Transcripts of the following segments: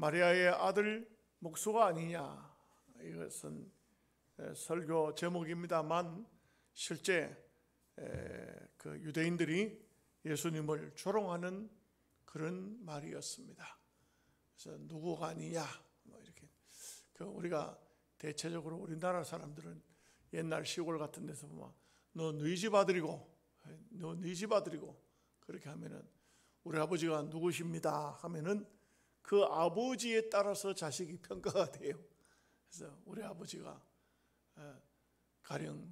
마리아의 아들 목수가 아니냐, 이것은 설교 제목입니다만 실제 그 유대인들이 예수님을 조롱하는 그런 말이었습니다. 그래서 누구가 아니냐, 뭐 이렇게. 우리가 대체적으로 우리나라 사람들은 옛날 시골 같은 데서 보면 너 너희 집 아들이고, 너 너희 집 아들이고, 그렇게 하면은 우리 아버지가 누구십니다 하면은 그 아버지에 따라서 자식이 평가가 돼요. 그래서 우리 아버지가 가령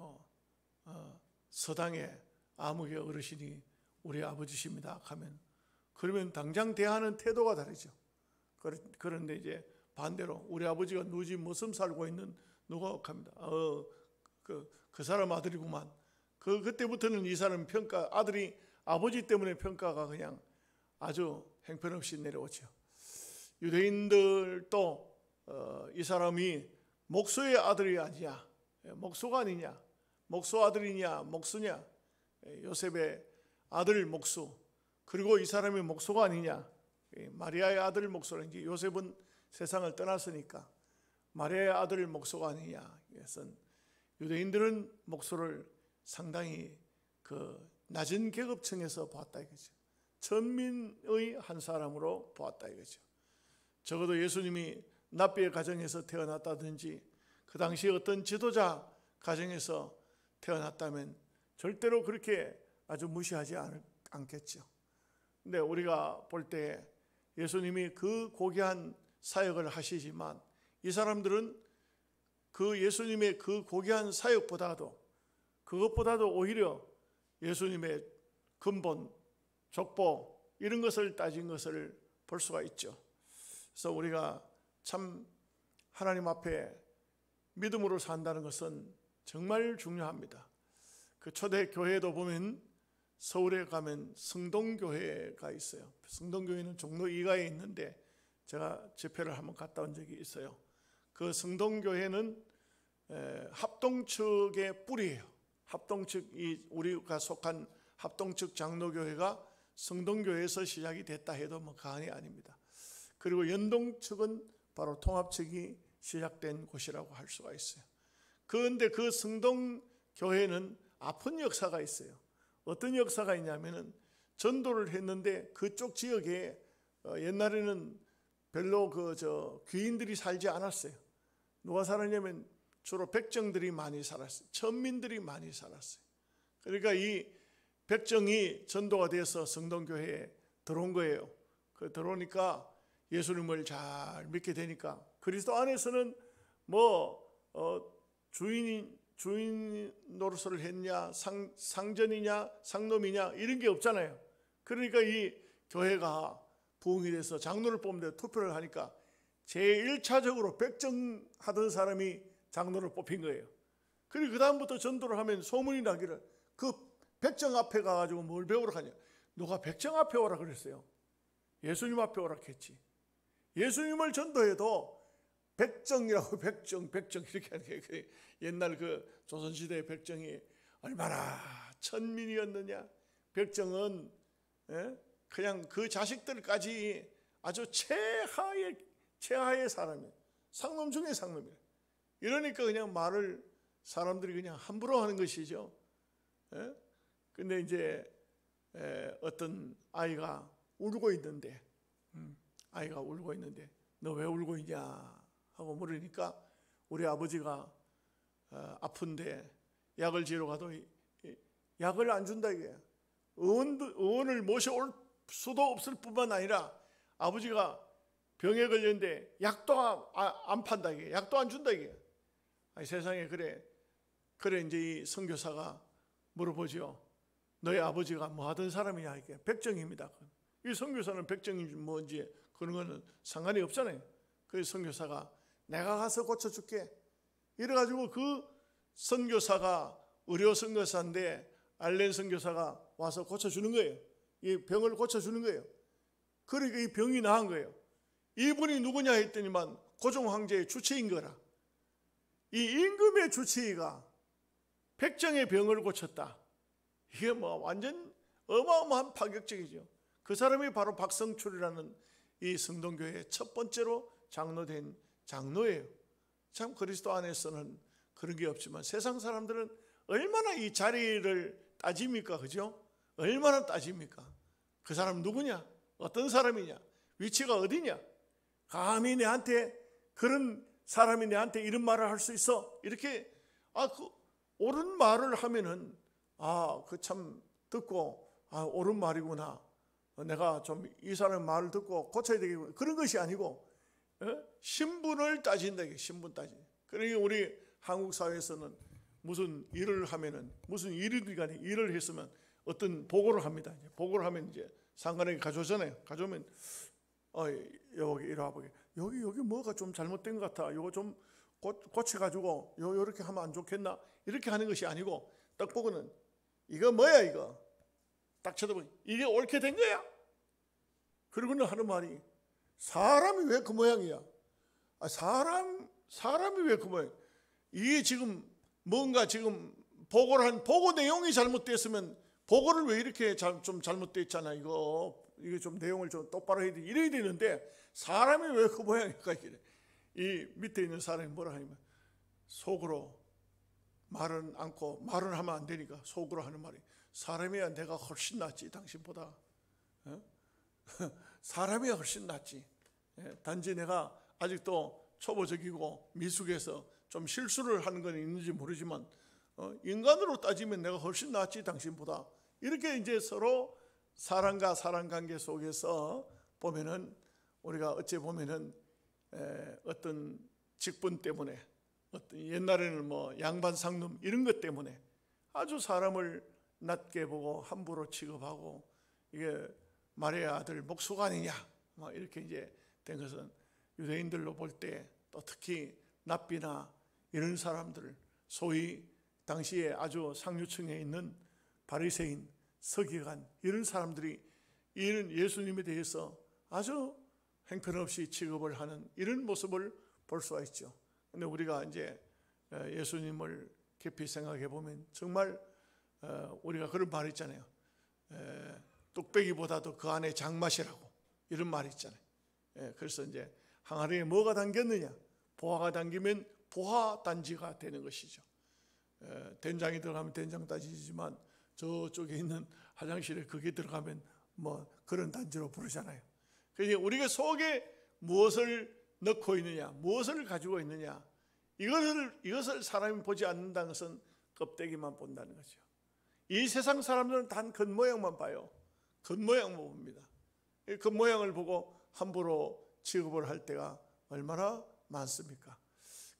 서당의 아무개 어르신이 우리 아버지십니다 하면, 그러면 당장 대하는 태도가 다르죠. 그런데 이제 반대로 우리 아버지가 누지 무슨 살고 있는 누가 합니다. 그 사람 아들이구만. 그때부터는 이 사람 평가, 아들이 아버지 때문에 평가가 그냥 아주 형편없이 내려오죠. 유대인들도 이 사람이 목수의 아들이 아니냐, 목수가 아니냐, 목수 아들이냐, 목수냐, 요셉의 아들 목수, 그리고 이 사람이 목수가 아니냐, 마리아의 아들 목수라. 이제 요셉은 세상을 떠났으니까 마리아의 아들 목수가 아니냐. 이것은 유대인들은 목수를 상당히 그 낮은 계급층에서 보았다 이거죠. 천민의 한 사람으로 보았다 이거죠. 적어도 예수님이 납비의 가정에서 태어났다든지 그 당시 어떤 지도자 가정에서 태어났다면 절대로 그렇게 아주 무시하지 않겠죠. 근데 우리가 볼 때 예수님이 그 고귀한 사역을 하시지만 이 사람들은 그 예수님의 그 고귀한 사역보다도, 그것보다도 오히려 예수님의 근본, 족보 이런 것을 따진 것을 볼 수가 있죠. 그래서 우리가 참 하나님 앞에 믿음으로 산다는 것은 정말 중요합니다. 그 초대 교회도 보면 서울에 가면 성동교회가 있어요. 성동교회는 종로 2가에 있는데 제가 집회를 한번 갔다 온 적이 있어요. 그 성동교회는 합동측의 뿌리예요. 합동측이 우리가 속한 합동측 장로교회가 성동교회에서 시작이 됐다 해도 뭐 과언이 아닙니다. 그리고 연동측은 바로 통합측이 시작된 곳이라고 할 수가 있어요. 그런데 그 성동교회는 아픈 역사가 있어요. 어떤 역사가 있냐면은 전도를 했는데 그쪽 지역에 옛날에는 별로 귀인들이 살지 않았어요. 누가 살았냐면 주로 백정들이 많이 살았어요. 천민들이 많이 살았어요. 그러니까 이 백정이 전도가 돼서 성동교회에 들어온 거예요. 들어오니까 예수님을 잘 믿게 되니까 그리스도 안에서는 주인 노릇을 했냐, 상전이냐, 상놈이냐 이런 게 없잖아요. 그러니까 이 교회가 부흥이 돼서 장로를 뽑는데 투표를 하니까 제1차적으로 백정하던 사람이 장로를 뽑힌 거예요. 그리고 그 다음부터 전도를 하면 소문이 나기를 그 백정 앞에 가가지고 뭘 배우러 가냐. 누가 백정 앞에 오라 그랬어요? 예수님 앞에 오라 했지. 예수님을 전도해도 백정이라고 백정 이렇게 하는 게 옛날 그 조선시대의 백정이 얼마나 천민이었느냐. 백정은 그냥 그 자식들까지 아주 최하의 사람이에요. 상놈 중에 상놈이에요. 이러니까 그냥 말을 사람들이 그냥 함부로 하는 것이죠. 근데 이제 어떤 아이가 울고 있는데 너 왜 울고 있냐 하고 물으니까 우리 아버지가 아픈데 약을 지으러 가도 약을 안 준다 이게. 의원을 모셔올 수도 없을 뿐만 아니라 아버지가 병에 걸렸는데 약도 안 판다 이게. 약도 안 준다 이게. 아니, 세상에 그래 이제 이 선교사가 물어보죠. 너희 아버지가 뭐 하던 사람이냐 이게. 백정입니다. 이 선교사는 백정인지 뭔지 그런 거는 상관이 없잖아요. 그 선교사가 내가 가서 고쳐줄게. 이래가지고 그 선교사가 의료 선교사인데 알렌 선교사가 와서 고쳐주는 거예요. 이 병을 고쳐주는 거예요. 그러니까 이 병이 나은 거예요. 이분이 누구냐 했더니만 고종 황제의 주치의인 거라. 이 임금의 주치의가 백정의 병을 고쳤다. 이게 뭐 완전 어마어마한 파격적이죠. 그 사람이 바로 박성출이라는 이 성동교회의 첫 번째로 장로된 장로예요. 참 그리스도 안에서는 그런 게 없지만 세상 사람들은 얼마나 이 자리를 따집니까? 그죠? 얼마나 따집니까? 그 사람 누구냐? 어떤 사람이냐? 위치가 어디냐? 감히 내한테, 그런 사람이 내한테 이런 말을 할 수 있어? 이렇게 그 옳은 말을 하면은 그 참 듣고 옳은 말이구나, 내가 좀 이 사람 말을 듣고 고쳐야 되겠구나, 그런 것이 아니고 신분을 따진다. 신분 따지. 그러니까 우리 한국 사회에서는 무슨 일을 하면은, 무슨 일이든 간에 일을 했으면 어떤 보고를 합니다. 보고를 하면 이제 상관에게 가져오잖아요. 가져오면 여기 이리 와보게, 여기 뭐가 좀 잘못된 것 같아, 이거 좀 고쳐가지고 요렇게 하면 안 좋겠나, 이렇게 하는 것이 아니고 딱 보고는 이거 뭐야, 이거 딱 쳐다보니 이게 옳게 된 거야. 그러고는 하는 말이, 사람이 왜 그 모양이야? 사람이 왜 그 모양? 이게 지금 뭔가 지금 보고를 한 보고 내용이 잘못됐으면 보고를 왜 이렇게 좀 잘못됐잖아, 이게 좀 내용을 좀 똑바로 해야 돼, 이래야 되는데 사람이 왜 그 모양일까? 이 밑에 있는 사람이 뭐라 하냐면, 속으로 말은 않고 말은 하면 안 되니까 속으로 하는 말이, 사람이야 내가 훨씬 낫지 당신보다. 사람이야 훨씬 낫지. 단지 내가 아직도 초보적이고 미숙해서 좀 실수를 하는 건 있는지 모르지만 인간으로 따지면 내가 훨씬 낫지 당신보다. 이렇게 이제 서로 사람과 사람 관계 속에서 보면은, 우리가 어찌 보면은 어떤 직분 때문에, 어떤 옛날에는 뭐 양반 상놈 이런 것 때문에 아주 사람을 낮게 보고 함부로 취급하고, 이게 마리아의 아들 목수가 아니냐 막 이렇게 이제 된 것은, 유대인들로 볼 때 또 특히 랍비나 이런 사람들, 소위 당시에 아주 상류층에 있는 바리새인, 서기관 이런 사람들이 이런 예수님에 대해서 아주 형편없이 취급을 하는 이런 모습을 볼 수가 있죠. 근데 우리가 이제 예수님을 깊이 생각해 보면 정말 우리가 그런 말 있잖아요. 뚝배기보다도 그 안에 장맛이라고, 이런 말이 있잖아요. 그래서 이제 항아리에 뭐가 담겼느냐? 보화가 담기면 보화단지가 되는 것이죠. 된장이 들어가면 된장단지지만 저쪽에 있는 화장실에 그게 들어가면 뭐 그런 단지로 부르잖아요. 그러니까 우리가 속에 무엇을 넣고 있느냐, 무엇을 가지고 있느냐, 이것을 사람이 보지 않는다는 것은 껍데기만 본다는 거죠. 이 세상 사람들은 단 겉모양만 봐요. 겉모양만 봅니다. 겉모양을 보고 함부로 취급을 할 때가 얼마나 많습니까?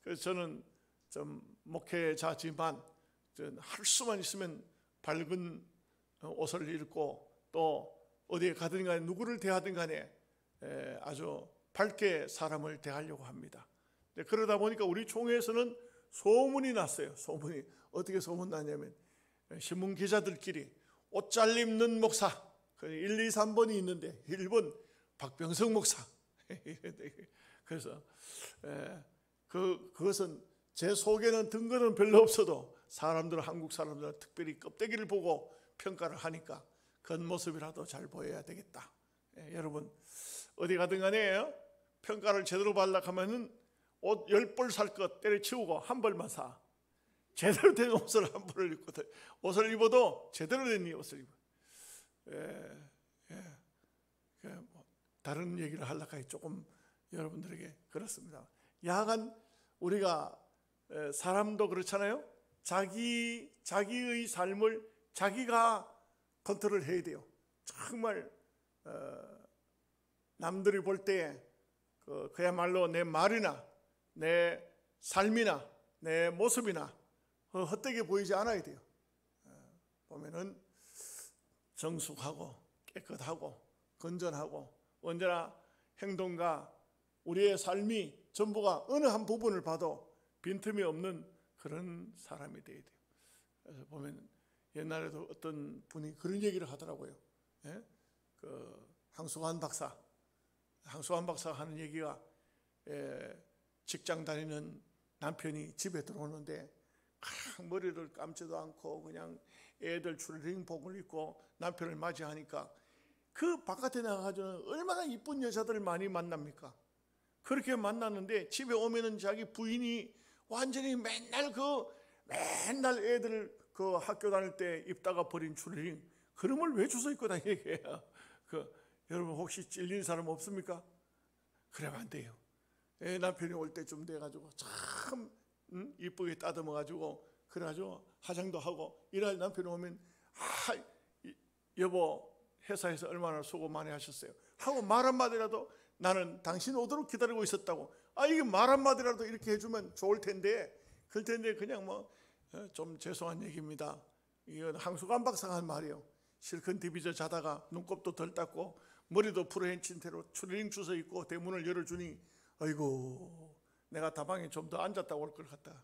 그래서 저는 좀 목회자지만 할 수만 있으면 밝은 옷을 입고 또 어디에 가든 간에 누구를 대하든 간에 아주 밝게 사람을 대하려고 합니다. 그러다 보니까 우리 총회에서는 소문이 났어요. 소문이 어떻게 소문나냐면, 신문 기자들끼리 옷 잘 입는 목사 1, 2, 3번이 있는데 1번 박병석 목사. 그래서 그것은 제 속에는 근거는 별로 없어도 사람들은, 한국 사람들은 특별히 껍데기를 보고 평가를 하니까 겉모습이라도 잘 보여야 되겠다. 여러분 어디 가든 간에 평가를 제대로 받으려고 하면은 옷 10벌 살 것 때려치우고 한 벌만 사. 제대로 된 옷을 한 벌을 입고, 옷을 입어도 제대로 된 옷을 입어. 뭐 다른 얘기를 하려고 하니 조금 여러분들에게 그렇습니다. 야간 우리가 사람도 그렇잖아요. 자기의 삶을 자기가 컨트롤 해야 돼요. 정말 남들이 볼 때 그야말로 내 말이나 내 삶이나 내 모습이나 헛되게 보이지 않아야 돼요. 보면은 정숙하고 깨끗하고 건전하고 언제나 행동과 우리의 삶이 전부가 어느 한 부분을 봐도 빈틈이 없는 그런 사람이 되어야 돼요. 그래서 보면 옛날에도 어떤 분이 그런 얘기를 하더라고요. 항수관 박사 하는 얘기가, 직장 다니는 남편이 집에 들어오는데 머리를 감지도 않고 그냥 애들 추리닝복을 입고 남편을 맞이하니까 그 바깥에 나가가지고 얼마나 이쁜 여자들을 많이 만납니까? 그렇게 만났는데 집에 오면은 자기 부인이 완전히 맨날 애들 그 학교 다닐 때 입다가 버린 추리닝 그름을 왜 주워 입고 다니게요? 여러분 혹시 찔린 사람 없습니까? 그러면 안 돼요. 남편이 올 때쯤 돼가지고 참 이쁘게 따듬어가지고 그래가지고 화장도 하고 일할 남편이 오면 여보 회사에서 얼마나 수고 많이 하셨어요 하고 말 한마디라도 나는 당신 오도록 기다리고 있었다고 이게 말 한마디라도 이렇게 해주면 좋을 텐데 그럴 텐데 그냥 뭐 좀 죄송한 얘기입니다. 이건 항수감박상한 말이에요. 실컷 디비져 자다가 눈곱도 덜 닦고 머리도 풀어헤친 채로 추리닝 주워 입고 대문을 열어주니 아이고 내가 다방에 좀 더 앉았다 올 걸 같다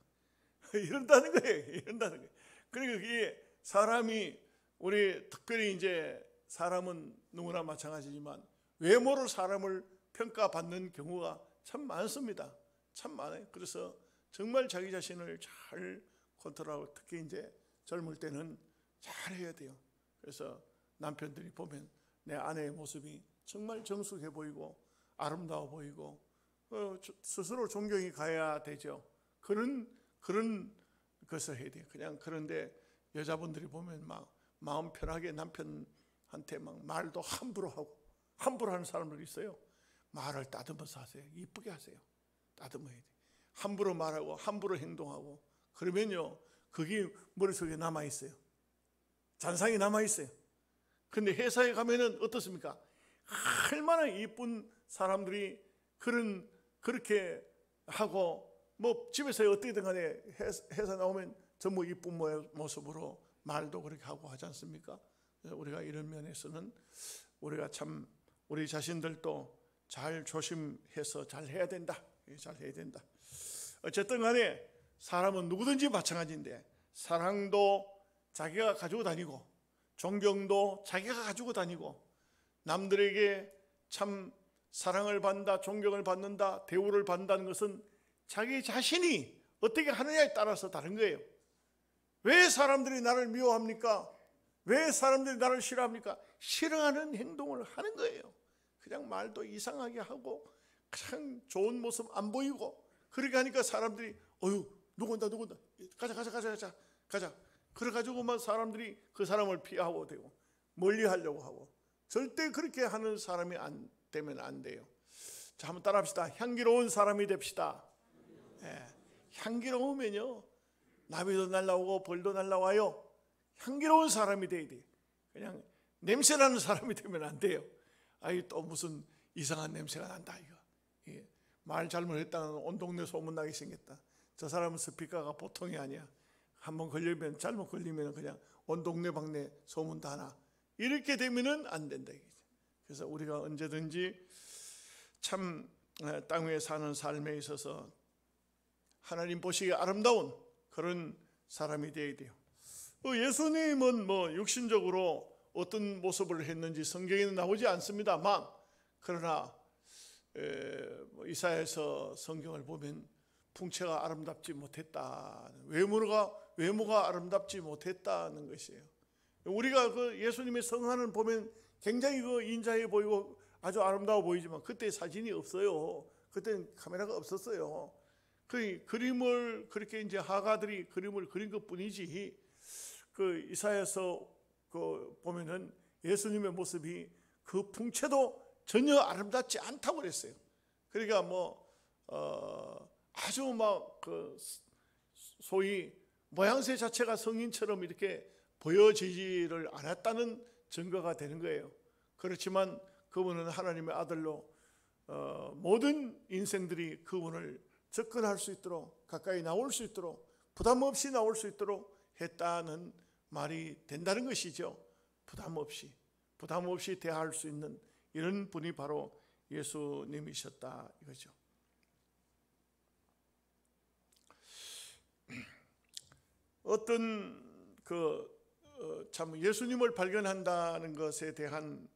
이런다는 거예요. 그러니까 이게 사람이 우리 특별히 이제 사람은 누구나 마찬가지지만 외모로 사람을 평가받는 경우가 참 많습니다. 참 많아요. 그래서 정말 자기 자신을 잘 컨트롤하고 특히 이제 젊을 때는 잘 해야 돼요. 그래서 남편들이 보면 내 아내의 모습이 정말 정숙해 보이고 아름다워 보이고 스스로 존경이 가야 되죠. 그런 것을 해야 돼요. 그냥 그런데 여자분들이 보면 막 마음 편하게 남편한테 막 말도 함부로 하고 함부로 하는 사람들이 있어요. 말을 따듬어서 하세요. 이쁘게 하세요. 따듬어야 돼. 함부로 말하고 함부로 행동하고 그러면요 그게 머릿속에 남아있어요. 잔상이 남아있어요. 근데 회사에 가면은 어떻습니까? 얼마나 이쁜 사람들이 그렇게 하고 뭐 집에서 어떻게든 간에 회사 나오면 전부 이쁜 모습으로 말도 그렇게 하고 하지 않습니까? 우리가 이런 면에서는 우리가 참 우리 자신들도 잘 조심해서 잘 해야 된다. 잘 해야 된다. 어쨌든 간에 사람은 누구든지 마찬가지인데 사랑도 자기가 가지고 다니고 존경도 자기가 가지고 다니고 남들에게 참 사랑을 받는다, 존경을 받는다, 대우를 받는다는 것은 자기 자신이 어떻게 하느냐에 따라서 다른 거예요. 왜 사람들이 나를 미워합니까? 왜 사람들이 나를 싫어합니까? 싫어하는 행동을 하는 거예요. 그냥 말도 이상하게 하고 그냥 좋은 모습 안 보이고 그렇게 하니까 사람들이 누군다 가자 그래가지고만 사람들이 그 사람을 피하고 되고 멀리 하려고 하고 절대 그렇게 하는 사람이 안 되면 안 돼요. 자, 한번 따라합시다. 향기로운 사람이 됩시다. 향기로우면요 나비도 날라오고 벌도 날라와요. 향기로운 사람이 돼야 돼. 그냥 냄새나는 사람이 되면 안 돼요. 또 무슨 이상한 냄새가 난다 이거. 말 잘못했다는 온 동네 소문나게 생겼다. 저 사람은 스피커가 보통이 아니야. 한번 걸리면 잘못 걸리면 그냥 온 동네 방네 소문 다 나. 이렇게 되면은 안 된다 이거죠. 그래서 우리가 언제든지 참 땅 위에 사는 삶에 있어서 하나님 보시기에 아름다운 그런 사람이 되어야 돼요. 예수님은 뭐 육신적으로 어떤 모습을 했는지 성경에는 나오지 않습니다만 그러나 이사야서 성경을 보면 풍채가 아름답지 못했다. 외모가 아름답지 못했다는 것이에요. 우리가 그 예수님의 성화를 보면 굉장히 그 인자해 보이고 아주 아름다워 보이지만 그때 사진이 없어요. 그때는 카메라가 없었어요. 그 그림을 그렇게 이제 화가들이 그림을 그린 것뿐이지 그 이사야서 그 보면은 예수님의 모습이 그 풍채도 전혀 아름답지 않다고 그랬어요. 그러니까 아주 막 그 소위 모양새 자체가 성인처럼 이렇게 보여지지를 않았다는 증거가 되는 거예요. 그렇지만 그분은 하나님의 아들로 모든 인생들이 그분을 접근할 수 있도록 가까이 나올 수 있도록 부담 없이 나올 수 있도록 했다는 말이 된다는 것이죠. 부담 없이 대할 수 있는 이런 분이 바로 예수님이셨다 이거죠. 어떤 참 예수님을 발견한다는 것에 대한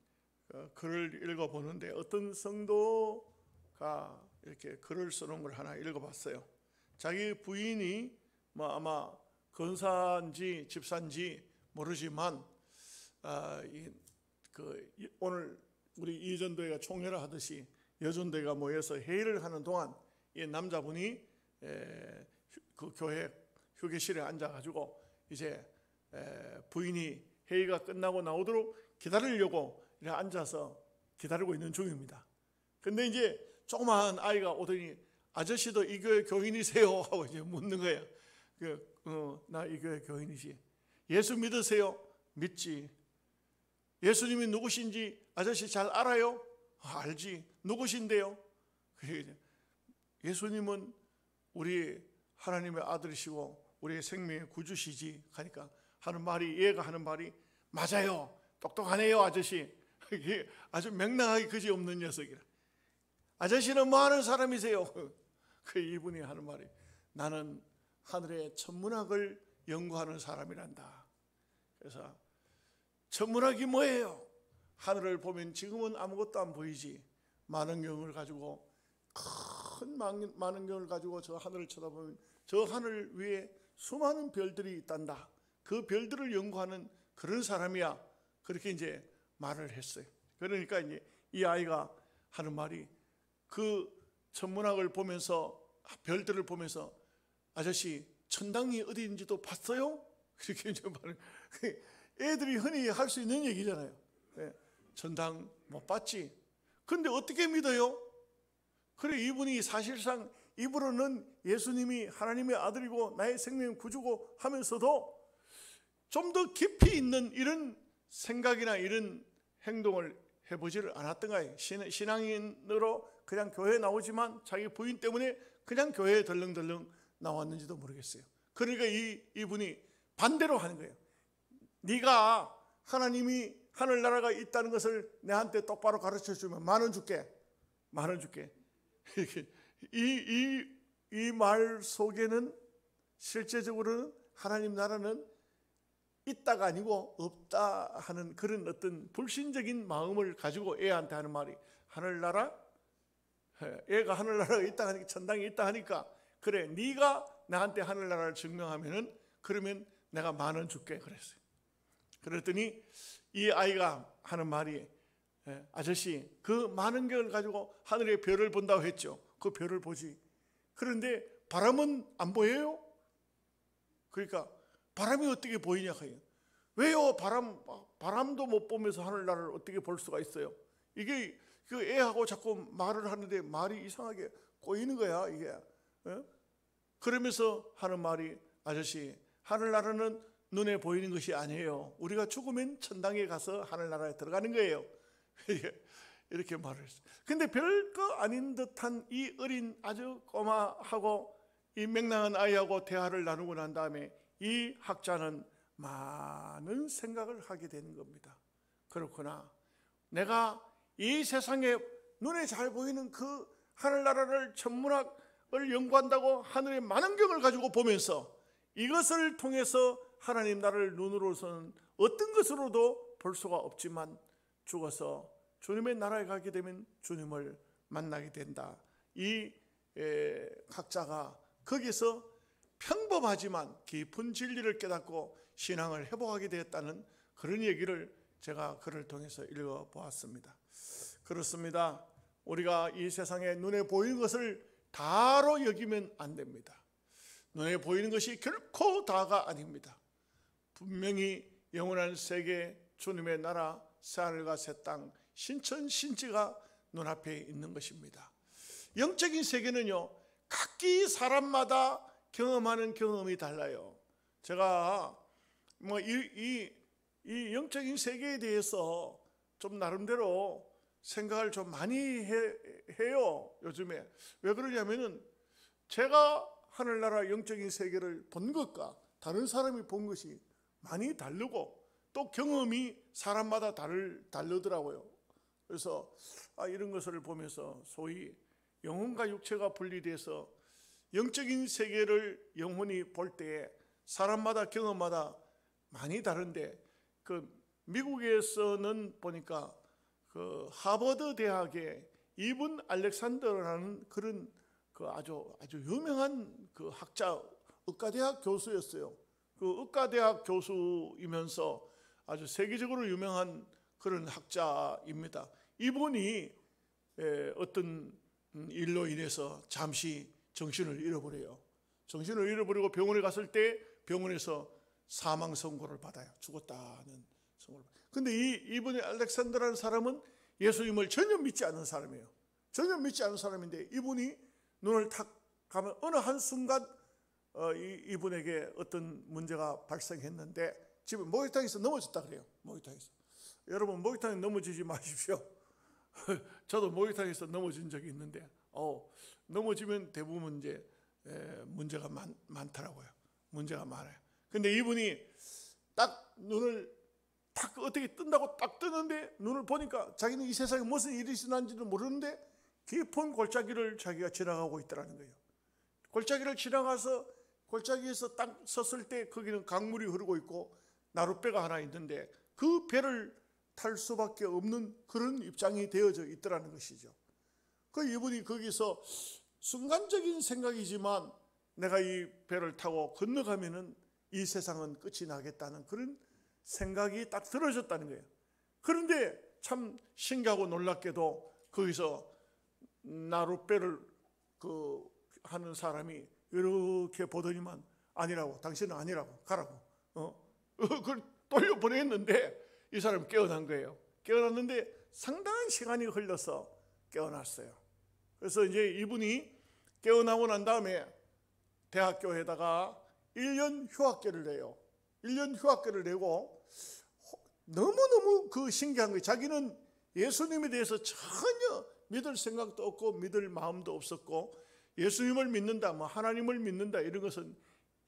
글을 읽어보는데 어떤 성도가 이렇게 글을 쓰는 걸 하나 읽어봤어요. 자기 부인이 아마 건사인지 집사인지 모르지만 오늘 우리 이전도회가 총회를 하듯이 여전도회가 모여서 회의를 하는 동안 이 남자분이 그 교회 휴게실에 앉아가지고 이제 부인이 회의가 끝나고 나오도록 기다리려고 이렇게 앉아서 기다리고 있는 중입니다. 근데 이제 조그마한 아이가 오더니 아저씨도 이 교회 교인이세요? 하고 이제 묻는 거예요. 나 이 교회 교인이지. 예수 믿으세요? 믿지. 예수님이 누구신지 아저씨 잘 알아요? 알지. 누구신데요? 예수님은 우리 하나님의 아들이시고 우리의 생명의 구주시지 하니까 얘가 하는 말이 맞아요. 똑똑하네요 아저씨. 이게 아주 맹랑하게 그지없는 녀석이라. 아저씨는 뭐 하는 사람이세요? 이분이 하는 말이 나는 하늘의 천문학을 연구하는 사람이란다. 그래서 천문학이 뭐예요? 하늘을 보면 지금은 아무것도 안 보이지. 만원경을 가지고 큰 만원경을 가지고 저 하늘을 쳐다보면 저 하늘 위에 수많은 별들이 있단다. 그 별들을 연구하는 그런 사람이야. 그렇게 이제 말을 했어요. 그러니까 이제 이 아이가 하는 말이 그 천문학을 보면서 별들을 보면서 아저씨 천당이 어디인지도 봤어요? 그렇게 이제 말을 애들이 흔히 할 수 있는 얘기잖아요. 천당 못 봤지. 근데 어떻게 믿어요? 그래 이분이 사실상 입으로는 예수님이 하나님의 아들이고 나의 생명 구주고 하면서도 좀 더 깊이 있는 이런 생각이나 이런 행동을 해보지를 않았던 거예요. 신앙인으로 그냥 교회에 나오지만 자기 부인 때문에 그냥 교회에 덜렁덜렁 나왔는지도 모르겠어요. 그러니까 이분이 반대로 하는 거예요. 네가 하나님이 하늘나라가 있다는 것을 내한테 똑바로 가르쳐주면 10,000원 줄게. 10,000원 줄게. 이 말 속에는 실제적으로는 하나님 나라는 있다가 아니고 없다 하는 그런 어떤 불신적인 마음을 가지고 애한테 하는 말이 하늘나라? 애가 하늘나라가 있다 하니까 천당이 있다 하니까 그래 네가 나한테 하늘나라를 증명하면은 그러면 내가 10,000원 줄게 그랬어요. 그랬더니 이 아이가 하는 말이 아저씨 그 많은 경을 가지고 하늘의 별을 본다고 했죠. 그 별을 보지. 그런데 바람은 안 보여요? 그러니까 바람이 어떻게 보이냐 해요. 왜요? 바람도 못 보면서 하늘나라를 어떻게 볼 수가 있어요? 이게 그 애하고 자꾸 말을 하는데 말이 이상하게 꼬이는 거야 이게. 그러면서 하는 말이 아저씨 하늘나라는 눈에 보이는 것이 아니에요. 우리가 죽으면 천당에 가서 하늘나라에 들어가는 거예요. 이렇게 말을 했어요. 근데 별거 아닌 듯한 이 어린 아주 꼬마하고 이 맹랑한 아이하고 대화를 나누고 난 다음에 이 학자는 많은 생각을 하게 되는 겁니다. 그렇구나. 내가 이 세상에 눈에 잘 보이는 그 하늘나라를 천문학을 연구한다고 하늘의 만원경을 가지고 보면서 이것을 통해서 하나님 나라를 눈으로서는 어떤 것으로도 볼 수가 없지만 죽어서 주님의 나라에 가게 되면 주님을 만나게 된다. 이 학자가 거기서 평범하지만 깊은 진리를 깨닫고 신앙을 회복하게 되었다는 그런 얘기를 제가 글을 통해서 읽어보았습니다. 그렇습니다. 우리가 이 세상에 눈에 보이는 것을 다로 여기면 안 됩니다. 눈에 보이는 것이 결코 다가 아닙니다. 분명히 영원한 세계, 주님의 나라, 새하늘과 새 땅, 신천신지가 눈앞에 있는 것입니다. 영적인 세계는요, 각기 사람마다 경험하는 경험이 달라요. 제가 이 영적인 세계에 대해서 좀 나름대로 생각을 좀 많이 해요. 요즘에. 왜 그러냐면은 제가 하늘나라 영적인 세계를 본 것과 다른 사람이 본 것이 많이 다르고 또 경험이 사람마다 다르더라고요. 그래서 이런 것을 보면서 소위 영혼과 육체가 분리돼서 영적인 세계를 영혼이 볼 때에 사람마다 경험마다 많이 다른데 그 미국에서는 보니까 그 하버드 대학의 이븐 알렉산더라는 그런 그 아주 유명한 그 학자 의과대학 교수였어요. 그 의과대학 교수이면서 아주 세계적으로 유명한 그런 학자입니다. 이분이 어떤 일로 인해서 잠시 정신을 잃어버려요. 정신을 잃어버리고 병원에 갔을 때 병원에서 사망 선고를 받아요. 죽었다는 선고를. 근데 이분이 알렉산더라는 사람은 예수님을 전혀 믿지 않는 사람이에요. 전혀 믿지 않는 사람인데 이분이 눈을 탁 가면 어느 한순간 이분에게 어떤 문제가 발생했는데 집에 목욕탕에서 넘어졌다 그래요. 목욕탕에서. 여러분 목욕탕에 넘어지지 마십시오. 저도 목욕탕에서 넘어진 적이 있는데 넘어지면 대부분 이제 문제가 많더라고요. 문제가 많아요. 근데 이분이 딱 눈을 딱 어떻게 뜬다고 딱 뜨는데 눈을 보니까 자기는 이 세상에 무슨 일이 일어난지도 모르는데 깊은 골짜기를 자기가 지나가고 있더라는 거예요. 골짜기를 지나가서 골짜기에서 딱 섰을 때 거기는 강물이 흐르고 있고 나룻배가 하나 있는데 그 배를 탈 수밖에 없는 그런 입장이 되어져 있더라는 것이죠. 그 이분이 거기서 순간적인 생각이지만 내가 이 배를 타고 건너가면은 이 세상은 끝이 나겠다는 그런 생각이 딱 들어졌다는 거예요. 그런데 참 신기하고 놀랍게도 거기서 나룻배를 하는 사람이 이렇게 보더니만 아니라고, 당신은 아니라고, 가라고 그걸 돌려보냈는데 이 사람이 깨어난 거예요. 깨어났는데 상당한 시간이 흘러서 깨어났어요. 그래서 이제 이분이 깨어나고 난 다음에 대학교에다가 1년 휴학계를 내요. 1년 휴학계를 내고 너무너무 신기한 거예요. 자기는 예수님에 대해서 전혀 믿을 생각도 없고 믿을 마음도 없었고 예수님을 믿는다, 하나님을 믿는다 이런 것은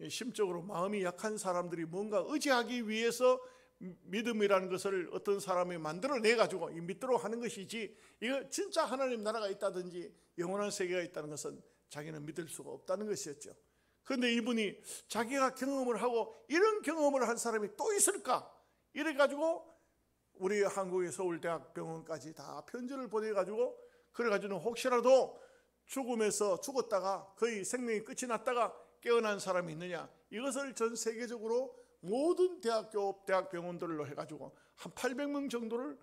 심적으로 마음이 약한 사람들이 뭔가 의지하기 위해서 믿음이라는 것을 어떤 사람이 만들어내 가지고 믿도록 하는 것이지 이거 진짜 하나님 나라가 있다든지 영원한 세계가 있다는 것은 자기는 믿을 수가 없다는 것이었죠. 그런데 이분이 자기가 경험을 하고 이런 경험을 한 사람이 또 있을까? 이래 가지고 우리 한국의 서울대학병원까지 다 편지를 보내 가지고 그래 가지고는 혹시라도 죽음에서 죽었다가 거의 생명이 끝이 났다가 깨어난 사람이 있느냐, 이것을 전 세계적으로 모든 대학병원들로 해가지고 한 800명 정도를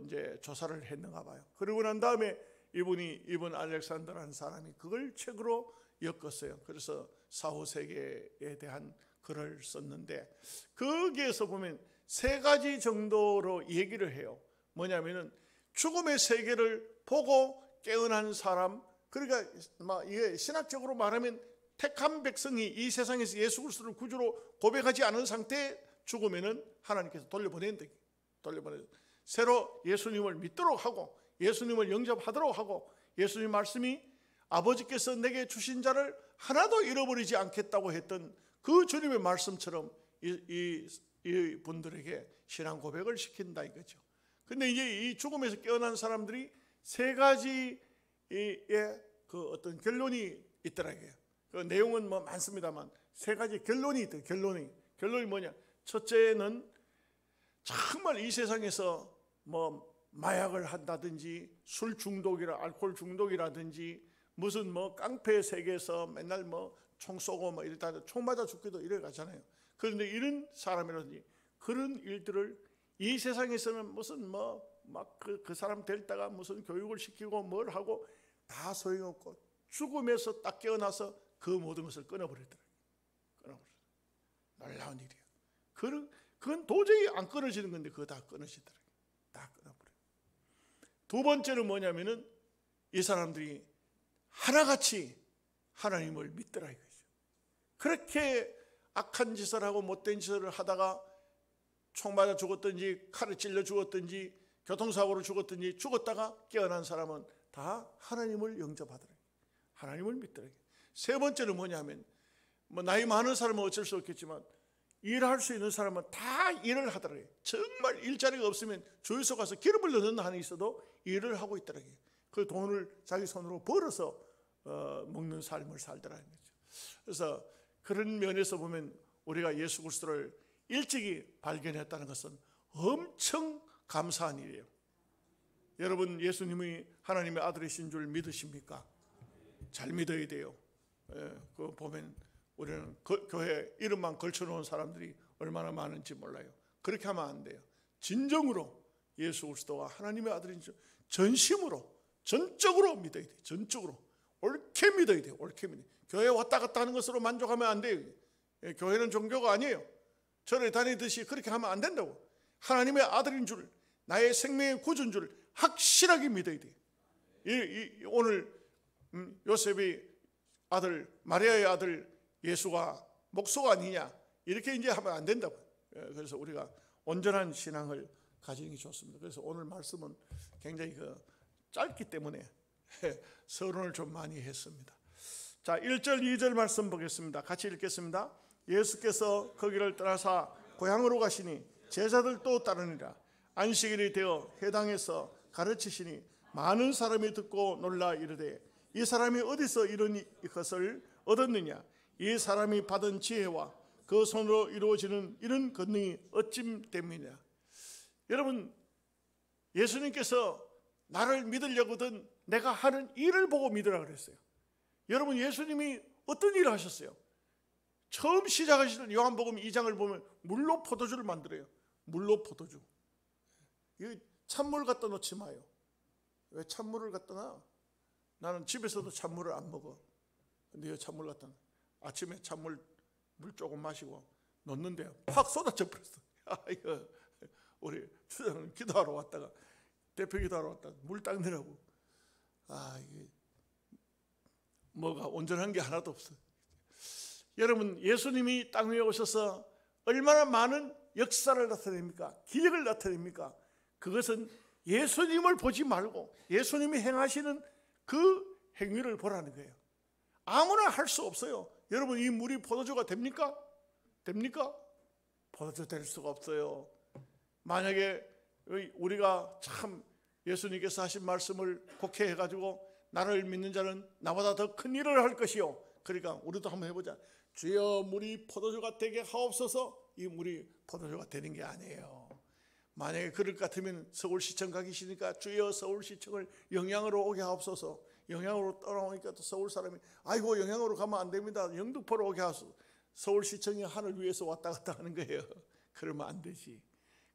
이제 조사를 했는가 봐요. 그러고 난 다음에 이분 알렉산더라는 사람이 그걸 책으로 엮었어요. 그래서 사후 세계에 대한 글을 썼는데 거기에서 보면 세 가지 정도로 얘기를 해요. 뭐냐면은 죽음의 세계를 보고 깨어난 사람, 그러니까 이게 신학적으로 말하면 택한 백성이 이 세상에서 예수 그리스도를 구주로 고백하지 않은 상태에 죽으면은 하나님께서 돌려보낸다. 새로 예수님을 믿도록 하고 예수님을 영접하도록 하고 예수님 말씀이 아버지께서 내게 주신 자를 하나도 잃어버리지 않겠다고 했던 그 주님의 말씀처럼 이 분들에게 신앙 고백을 시킨다 이거죠. 근데 이제 이 죽음에서 깨어난 사람들이 세 가지의 어떤 결론이 있더라고요. 그 내용은 많습니다만 세 가지 결론이 있대요. 결론이 뭐냐? 첫째는 정말 이 세상에서 마약을 한다든지 술 중독이라 알코올 중독이라든지 무슨 깡패 세계에서 맨날 총 쏘고 이러다 총 맞아 죽기도 이래 가잖아요. 그런데 이런 사람이라든지 그런 일들을 이 세상에서는 무슨 그 사람 데리다가 무슨 교육을 시키고 뭘 하고 다 소용없고 죽음에서 딱 깨어나서 그 모든 것을 끊어버리더라고요. 놀라운 일이에요. 그건 도저히 안 끊어지는 건데 그거 다 끊어지더라고요. 다 끊어버려요. 두 번째는 뭐냐면은 이 사람들이 하나같이 하나님을 믿더라 이거죠. 그렇게 악한 짓을 하고 못된 짓을 하다가 총 맞아 죽었든지 칼에 찔려 죽었든지 교통사고로 죽었든지 죽었다가 깨어난 사람은 다 하나님을 영접하더라고요. 하나님을 믿더라고요. 세 번째는 뭐냐면 나이 많은 사람은 어쩔 수 없겠지만 일할 수 있는 사람은 다 일을 하더라고요. 정말 일자리가 없으면 주유소 가서 기름을 넣는 한이 있어도 일을 하고 있더라고요. 그 돈을 자기 손으로 벌어서 먹는 삶을 살더라는 거죠. 그래서 그런 면에서 보면 우리가 예수 그리스도를 일찍이 발견했다는 것은 엄청 감사한 일이에요. 여러분 예수님이 하나님의 아들이신 줄 믿으십니까? 잘 믿어야 돼요. 그 보면 우리는 교회 이름만 걸쳐놓은 사람들이 얼마나 많은지 몰라요. 그렇게 하면 안 돼요. 진정으로 예수 그리스도가 하나님의 아들인 줄 전심으로 전적으로 믿어야 돼. 전적으로 옳게 믿어야 돼. 옳게 믿어야 돼. 교회 왔다 갔다 하는 것으로 만족하면 안 돼요. 교회는 종교가 아니에요. 절에 다니듯이 그렇게 하면 안 된다고. 하나님의 아들인 줄, 나의 생명의 구주인 줄 확실하게 믿어야 돼. 오늘 요셉의 아들, 마리아의 아들 예수가 목소가 아니냐, 이렇게 이제 하면 안 된다고. 그래서 우리가 온전한 신앙을 가지는 게 좋습니다. 그래서 오늘 말씀은 굉장히 짧기 때문에 서론을 좀 많이 했습니다. 자, 1절 2절 말씀 보겠습니다. 같이 읽겠습니다. 예수께서 거기를 떠나사 고향으로 가시니 제자들도 따르니라. 안식일이 되어 회당에서 가르치시니 많은 사람이 듣고 놀라 이르되 이 사람이 어디서 이런 것을 얻었느냐? 이 사람이 받은 지혜와 그 손으로 이루어지는 이런 권능이 어찜 때문이냐? 여러분, 예수님께서 나를 믿으려거든 내가 하는 일을 보고 믿으라 그랬어요. 여러분, 예수님이 어떤 일을 하셨어요? 처음 시작하시는 요한복음 2장을 보면 물로 포도주를 만들어요. 물로 포도주. 이 찬물 갖다 놓지 마요. 왜 찬물을 갖다 놔? 나는 집에서도 찬물을 안 먹어. 근데 왜 찬물 갖다 놔? 아침에 찬물 물 조금 마시고 놓는데 확 쏟아져 버렸어. 이거 우리 주장은 기도하러 왔다가, 대표 기도하러 왔다가 물 닦느라고, 이게 뭐가 온전한 게 하나도 없어. 여러분, 예수님이 땅 위에 오셔서 얼마나 많은 역사를 나타냅니까? 기적을 나타냅니까? 그것은 예수님을 보지 말고 예수님이 행하시는 그 행위를 보라는 거예요. 아무나 할 수 없어요. 여러분, 이 물이 포도주가 됩니까? 됩니까? 포도주 될 수가 없어요. 만약에 우리가 참 예수님께서 하신 말씀을 곡해해가지고 나를 믿는 자는 나보다 더 큰 일을 할 것이요, 그러니까 우리도 한번 해보자. 주여 물이 포도주가 되게 하옵소서. 이 물이 포도주가 되는 게 아니에요. 만약에 그럴 것 같으면 서울시청 가기 싫으니까 주여 서울시청을 영양으로 오게 하옵소서. 영양으로 떠나오니까 또 서울 사람이 아이고 영양으로 가면 안 됩니다. 영등포로 오게 하소서. 서울시청이 하늘 위에서 왔다 갔다 하는 거예요. 그러면 안 되지.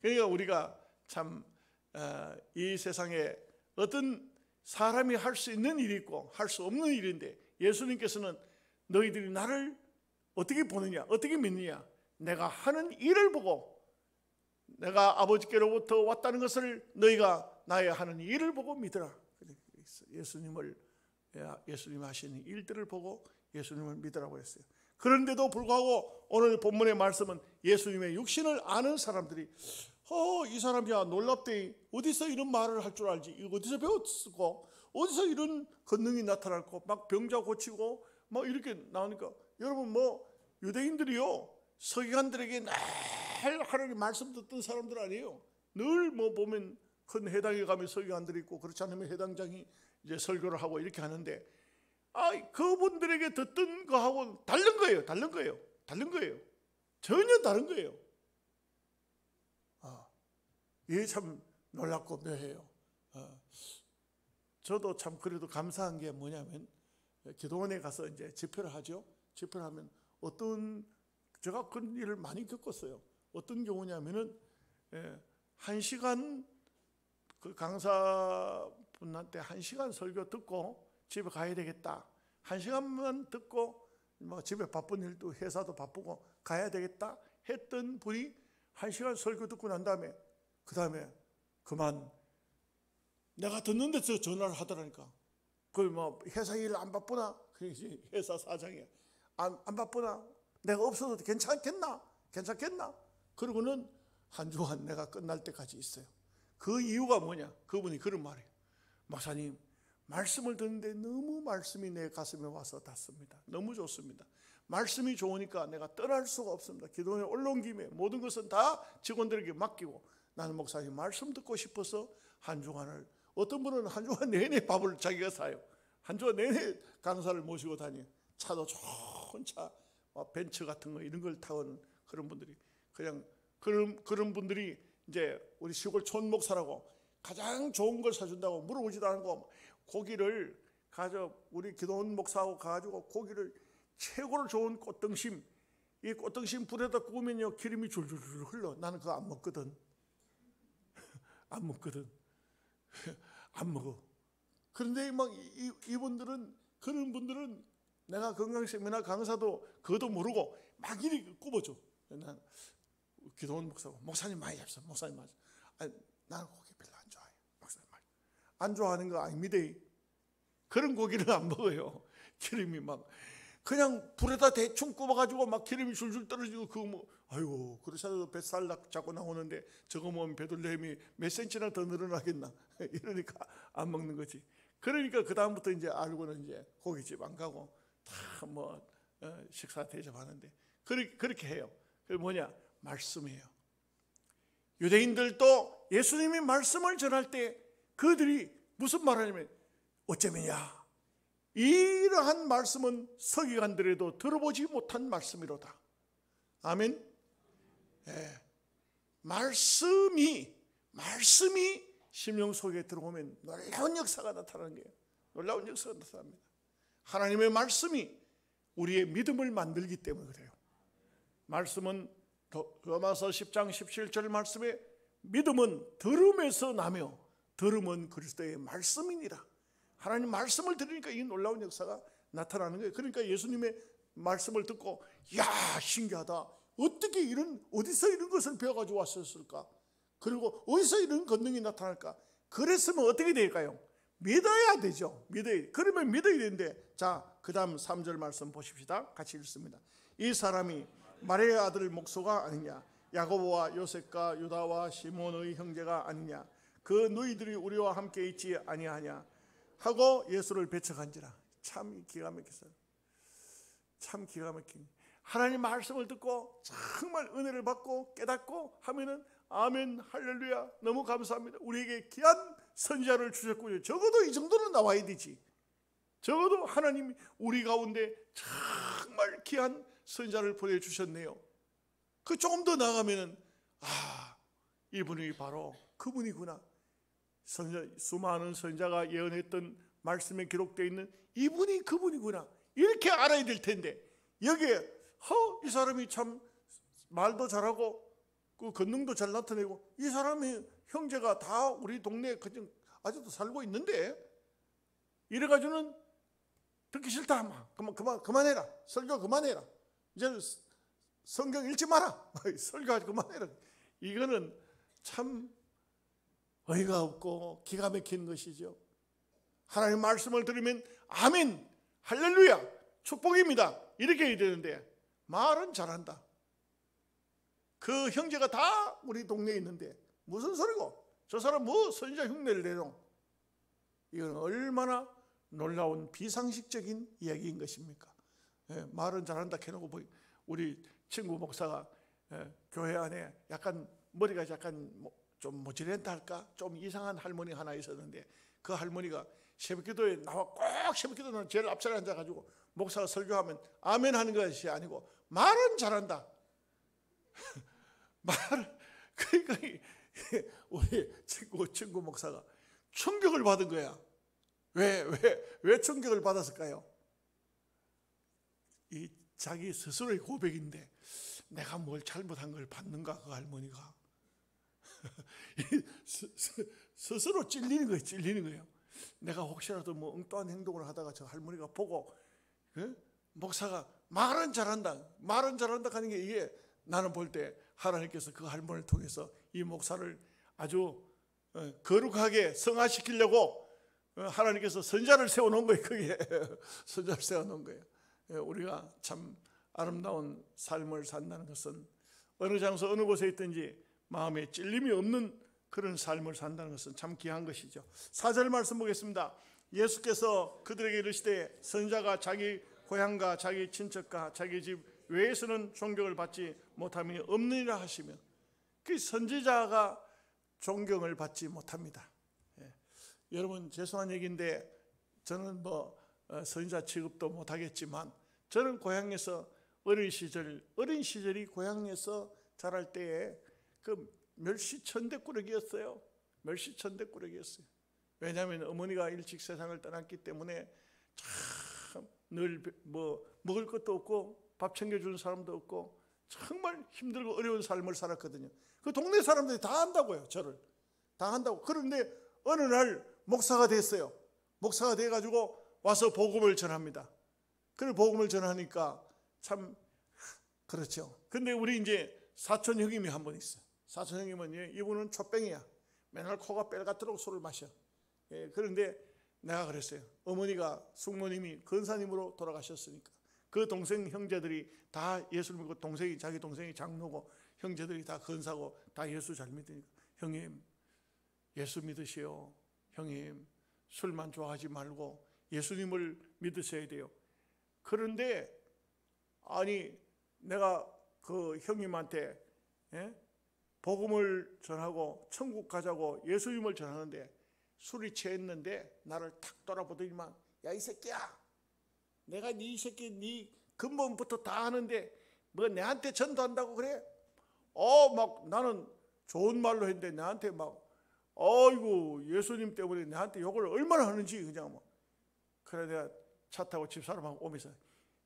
그러니까 우리가 참 이 세상에 어떤 사람이 할 수 있는 일이 있고 할 수 없는 일인데, 예수님께서는 너희들이 나를 어떻게 보느냐, 어떻게 믿느냐? 내가 하는 일을 보고, 내가 아버지께로부터 왔다는 것을 너희가 나의 하는 일을 보고 믿으라. 예수님이 하시는 일들을 보고 예수님을 믿으라고 했어요. 그런데도 불구하고 오늘 본문의 말씀은 예수님의 육신을 아는 사람들이 이 사람이야 놀랍대. 어디서 이런 말을 할 줄 알지? 이거 어디서 배웠고 어디서 이런 권능이 나타날고 막 병자 고치고 막 이렇게 나오니까, 여러분 유대인들이요 서기관들에게 늘 하나님 말씀 듣던 사람들 아니에요. 늘 보면 큰 회당에 가면 서기관들이 있고, 그렇지 않으면 회당장이 이제 설교를 하고 이렇게 하는데, 그분들에게 듣던 거하고 다른 거예요. 다른 거예요. 전혀 다른 거예요. 이게 참 놀랍고 묘해요. 저도 참 그래도 감사한 게 뭐냐면, 기도원에 가서 이제 집회를 하죠. 집회를 하면 제가 그런 일을 많이 겪었어요. 어떤 경우냐면은 1시간 그 강사분한테 1시간 설교 듣고 집에 가야 되겠다. 1시간만 듣고 집에 바쁜 일도 회사도 바쁘고 가야 되겠다 했던 분이 1시간 설교 듣고 난 다음에 그 다음에 그만 내가 듣는 데서 전화를 하더라니까. 회사 일 안 바쁘나? 회사 사장이 안 바쁘나? 내가 없어도 괜찮겠나? 그러고는 한 주간 내가 끝날 때까지 있어요. 그 이유가 뭐냐? 그분이 그런 말이에요. 목사님, 말씀을 듣는데 너무 말씀이 내 가슴에 와서 닿습니다. 너무 좋습니다. 말씀이 좋으니까 내가 떠날 수가 없습니다. 기도원에 올라온 김에 모든 것은 다 직원들에게 맡기고 나는 목사님 말씀 듣고 싶어서 한 주간을, 어떤 분은 한 주간 내내 밥을 자기가 사요. 한 주간 내내 강사를 모시고 다녀요. 차도 좋은 차, 벤츠 같은 거 이런 걸 타고는 그런 분들이, 그냥 그런 분들이 이제 우리 시골 촌목사라고 가장 좋은 걸 사준다고 물어보지도 않고 고기를 우리 기도원 목사하고 가가지고 고기를 최고로 좋은 꽃등심, 이 꽃등심 불에다 구우면요 기름이 줄줄 흘러. 나는 그거 안 먹거든. 안 먹거든. 안 먹어. 그런데 막 이분들은, 그런 분들은 내가 건강세미나 강사도 그것도 모르고 막 이렇게 굽어줘. 난 기도원 목사고, 목사님 많이 잡숴, 목사님 많이 잡숴. 아니, 나는 고기 별로 안 좋아해요. 목사님 많이 안 좋아하는 거 아닙니다. 그런 고기를 안 먹어요. 기름이 막 그냥 불에다 대충 굽어가지고 막 기름이 줄줄 떨어지고, 그거 뭐, 아이고, 그러셔도 뱃살 자꾸 나오는데 저거 먹으면 베들레헴이 몇 센치나 더 늘어나겠나 이러니까 안 먹는 거지. 그러니까 그 다음부터 이제 알고는 이제 고깃집 안 가고 다 뭐 식사 대접하는데 그렇게 해요. 그게 뭐냐? 말씀이에요. 유대인들도 예수님이 말씀을 전할 때 그들이 무슨 말을 하냐면, 어쩌면야 이러한 말씀은 서기관들에도 들어보지 못한 말씀이로다. 아멘. 말씀이 심령 속에 들어오면 놀라운 역사가 나타나는 거예요. 놀라운 역사가 나타납니다. 하나님의 말씀이 우리의 믿음을 만들기 때문에 그래요. 말씀은 로마서 10장 17절 말씀에 믿음은 들음에서 나며 들음은 그리스도의 말씀이니라. 하나님 말씀을 들으니까 이 놀라운 역사가 나타나는 거예요. 그러니까 예수님의 말씀을 듣고, 야, 신기하다. 어떻게 어디서 이런 것을 배워가지고 왔었을까? 그리고 어디서 이런 권능이 나타날까? 그랬으면 어떻게 될까요? 믿어야 되죠. 그러면 믿어야 되는데, 자, 그 다음 3절 말씀 보십시다. 같이 읽습니다. 이 사람이 마리아의 아들 목소가 아니냐? 야고보와 요셉과 유다와 시몬의 형제가 아니냐? 그 너희들이 우리와 함께 있지 아니하냐? 하고 예수를 배척한지라. 참 기가 막혔어요. 참 기가 막힌. 하나님 말씀을 듣고 정말 은혜를 받고 깨닫고 하면은 아멘, 할렐루야, 너무 감사합니다. 우리에게 귀한 선지자를 주셨군요. 적어도 이 정도는 나와야 되지. 적어도 하나님이 우리 가운데 정말 귀한 선지자를 보내주셨네요. 그 조금 더 나가면은, 아, 이분이 바로 그분이구나. 수많은 선지자가 예언했던 말씀에 기록되어 있는 이분이 그분이구나. 이렇게 알아야 될 텐데, 여기에 이 사람이 참 말도 잘하고 그 권능도 잘 나타내고, 이 사람의 형제가 다 우리 동네에 아직도 살고 있는데, 이래가지고는 듣기 싫다. 그만해라. 설교 그만해라. 이제 성경 읽지 마라. 설교하지 그만해라. 이거는 참 어이가 없고 기가 막힌 것이죠. 하나님 말씀을 들으면 아멘, 할렐루야, 축복입니다, 이렇게 해야 되는데 말은 잘한다. 그 형제가 다 우리 동네에 있는데 무슨 소리고, 저 사람 뭐 선지자 흉내를 내노. 이건 얼마나 놀라운 비상식적인 이야기인 것입니까? 말은 잘한다 해놓고 우리 친구 목사가 교회 안에 약간 머리가 약간 좀 모질했다 할까, 좀 이상한 할머니 하나 있었는데, 그 할머니가 새벽기도에 나와 꼭 새벽기도는 제일 앞자리에 앉아가지고 목사가 설교하면 아멘 하는 것이 아니고 말은 잘한다. 그러니까 우리 친구 목사가 충격을 받은 거야. 왜 충격을 받았을까요? 이 자기 스스로의 고백인데, 내가 뭘 잘못한 걸 받는가, 그 할머니가. 스스로 찔리는 거예요. 내가 혹시라도 뭐 엉뚱한 행동을 하다가 저 할머니가 보고, 목사가 말은 잘한다 하는 게, 이게 나는 볼 때 하나님께서 그 할머니를 통해서 이 목사를 아주 거룩하게 성화시키려고 하나님께서 선자를 세워놓은 거예요. 그게 선자를 세워놓은 거예요. 우리가 참 아름다운 삶을 산다는 것은 어느 장소 어느 곳에 있든지 마음에 찔림이 없는 그런 삶을 산다는 것은 참 귀한 것이죠. 4절 말씀 보겠습니다. 예수께서 그들에게 이르시되 선지자가 자기 고향과 자기 친척과 자기 집 외에서는 존경을 받지 못함이 없느니라 하시며, 그 선지자가 존경을 받지 못합니다. 여러분, 죄송한 얘기인데 저는 선지자 취급도 못하겠지만, 저는 고향에서 어린 시절이 고향에서 자랄 때에 그 멸시천대꾸러기였어요. 왜냐하면 어머니가 일찍 세상을 떠났기 때문에 참 늘 먹을 것도 없고 밥 챙겨주는 사람도 없고 정말 힘들고 어려운 삶을 살았거든요. 그 동네 사람들이 다 안다고요, 저를. 당한다고. 그런데 어느 날 목사가 됐어요. 목사가 돼가지고 와서 복음을 전합니다. 그리고 복음을 전하니까 참 그렇죠. 근데 우리 이제 사촌 형님이 한 분 있어요. 사촌 형님은 이분은 촛병이야. 맨날 코가 빨갛도록 술을 마셔. 그런데 내가 그랬어요. 어머니가 숙모님이 권사님으로 돌아가셨으니까 그 동생 형제들이 다 예수를 믿고 자기 동생이 장로고 형제들이 다 권사고 다 예수 잘 믿으니까 형님 예수 믿으시오. 형님 술만 좋아하지 말고 예수님을 믿으셔야 돼요. 그런데 아니 내가 그 형님한테 복음을 전하고 천국 가자고 예수님을 전하는데 술이 취했는데 나를 탁 돌아보더니만 야 이 새끼야 내가 네 새끼 네 근본부터 다 아는데 뭐 내한테 전도한다고 그래? 막 나는 좋은 말로 했는데 나한테 막 아이고 예수님 때문에 나한테 욕을 얼마나 하는지 그냥 뭐. 그래 내가 차 타고 집사람하고 오면서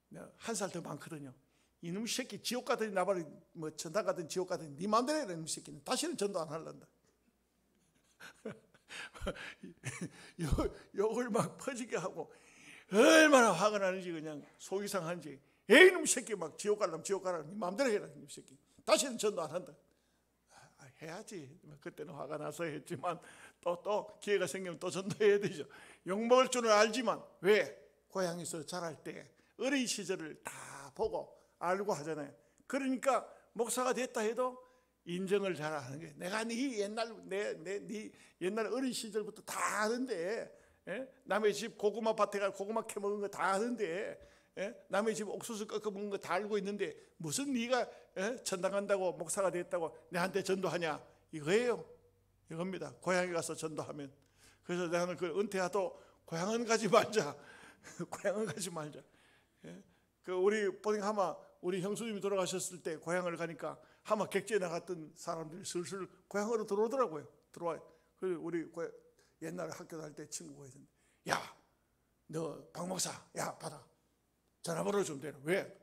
내가 한 살 더 많거든요. 이놈 새끼 지옥 가더니 나발이 뭐 전당 가든 지옥 가든 네 마음대로 해라 이놈 새끼는 다시는 전도 안 할란다. 욕을 막 퍼지게 하고 얼마나 화가 나는지 그냥 속이 상한지 에이 이놈 새끼 막 지옥 가려면 지옥 가라 네 마음대로 해라 이놈 새끼 다시는 전도 안 한다. 해야지. 그때는 화가 나서 했지만 또 기회가 생기면 또 전도해야 되죠. 욕먹을 줄은 알지만 왜? 고향에서 자랄 때 어린 시절을 다 보고 알고 하잖아요. 그러니까 목사가 됐다 해도 인정을 잘 하는 게 내가 네 옛날 어린 시절부터 다 아는데 남의 집 고구마 밭에 가 고구마 캐먹은 거 다 아는데 남의 집 옥수수 꺾어 먹은 거 다 알고 있는데 무슨 네가 천당 간다고 목사가 됐다고 내한테 전도하냐 이거예요. 이겁니다. 고향에 가서 전도하면. 그래서 나는 그 은퇴하도 고향은 가지 말자. 고향은 가지 말자. 그 우리 보니까 우리 형수님이 돌아가셨을 때 고향을 가니까 하마 객지에 나갔던 사람들이 슬슬 고향으로 들어오더라고요. 들어와요. 그래서 우리 옛날에 학교 다닐 때 친구가 있었는데 야 너 박 목사 야 받아 전화번호 좀 대라. 왜?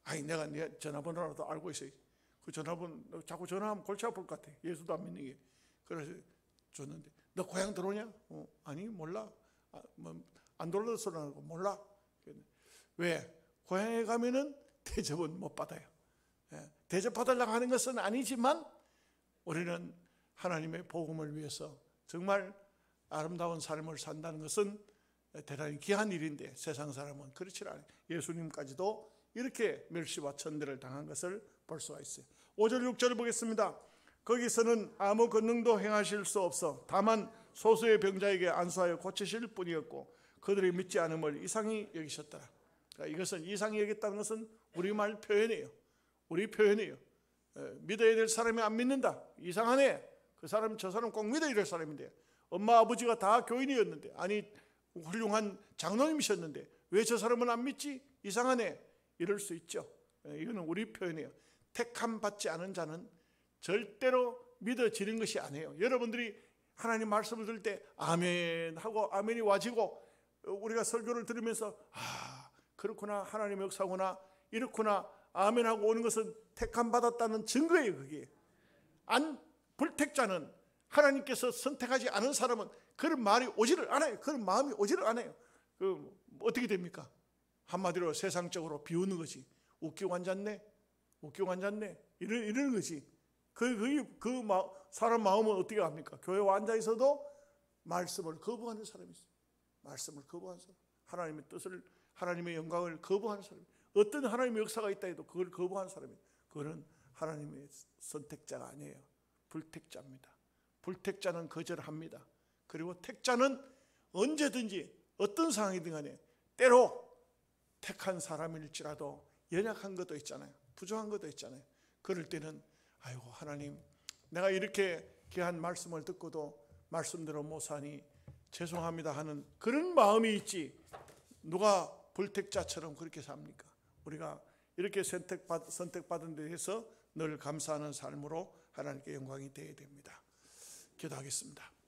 아니 내가 네 전화번호라도 알고 있어요. 그 전화번호 자꾸 전화하면 골치 아플 것 같아. 예수도 안 믿는 게. 그래서 줬는데 너 고향 들어오냐? 아니 몰라. 안 돌아서 나고 몰라. 왜? 고향에 가면은 대접은 못 받아요. 대접 받으려고 하는 것은 아니지만 우리는 하나님의 복음을 위해서 정말 아름다운 삶을 산다는 것은 대단히 귀한 일인데 세상 사람은 그렇지 않아요. 예수님까지도 이렇게 멸시와 천대를 당한 것을 볼 수가 있어요. 5절 6절을 보겠습니다. 거기서는 아무 권능도 행하실 수 없어 다만 소수의 병자에게 안수하여 고치실 뿐이었고 그들이 믿지 않음을 이상히 여기셨더라. 그러니까 이것은 이상히 여겼다는 것은 우리말 표현이에요. 우리 표현이에요. 믿어야 될 사람이 안 믿는다. 이상하네. 그 사람 저 사람 꼭 믿어야 될 사람인데 엄마 아버지가 다 교인이었는데 아니 훌륭한 장로님이셨는데 왜 저 사람은 안 믿지? 이상하네. 이럴 수 있죠. 이거는 우리 표현이에요. 택함 받지 않은 자는 절대로 믿어지는 것이 아니에요. 여러분들이 하나님 말씀을 들을 때 아멘 하고 아멘이 와지고 우리가 설교를 들으면서 그렇구나 하나님의 역사구나 이렇구나 아멘 하고 오는 것은 택함 받았다는 증거예요. 그게 불택자는 하나님께서 선택하지 않은 사람은 그런 말이 오지를 않아요. 그런 마음이 오지를 않아요. 어떻게 됩니까? 한마디로 세상적으로 비우는 거지. 웃기고 앉았네. 웃기고 앉았네. 이러는 거지. 사람 마음은 어떻게 합니까? 교회에 앉아 있어도 말씀을 거부하는 사람이 있어요. 말씀을 거부하는 사람. 하나님의 뜻을, 하나님의 영광을 거부하는 사람이 있어요. 어떤 하나님의 역사가 있다 해도 그걸 거부하는 사람이 있어요. 그거는 하나님의 선택자가 아니에요. 불택자입니다. 불택자는 거절합니다. 그리고 택자는 언제든지 어떤 상황이든 간에 때로 택한 사람일지라도 연약한 것도 있잖아요. 부족한 것도 있잖아요. 그럴 때는 아이고 하나님 내가 이렇게 귀한 말씀을 듣고도 말씀대로 못 사니 죄송합니다 하는 그런 마음이 있지 누가 불택자처럼 그렇게 삽니까? 우리가 이렇게 선택받은 데 대해서 늘 감사하는 삶으로 하나님께 영광이 되어야 됩니다. 기도하겠습니다.